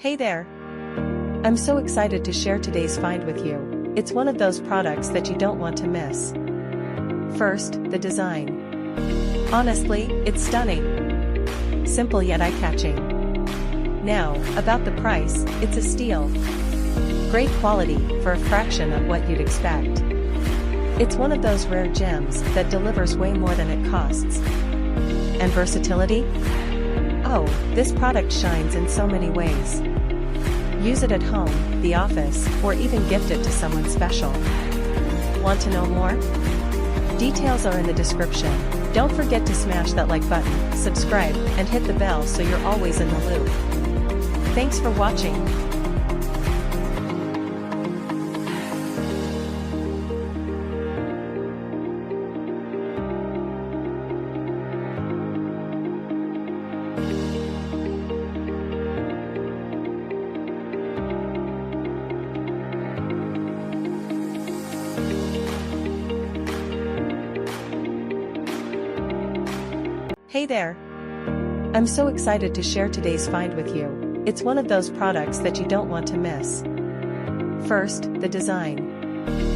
Hey there! I'm so excited to share today's find with you. It's one of those products that you don't want to miss. First, the design. Honestly, it's stunning. Simple yet eye-catching. Now, about the price, it's a steal. Great quality for a fraction of what you'd expect. It's one of those rare gems that delivers way more than it costs. And versatility? Oh, this product shines in so many ways. Use it at home, the office, or even gift it to someone special. Want to know more? Details are in the description. Don't forget to smash that like button, subscribe, and hit the bell so you're always in the loop. Thanks for watching. Hey there! I'm so excited to share today's find with you. It's one of those products that you don't want to miss. First, the design.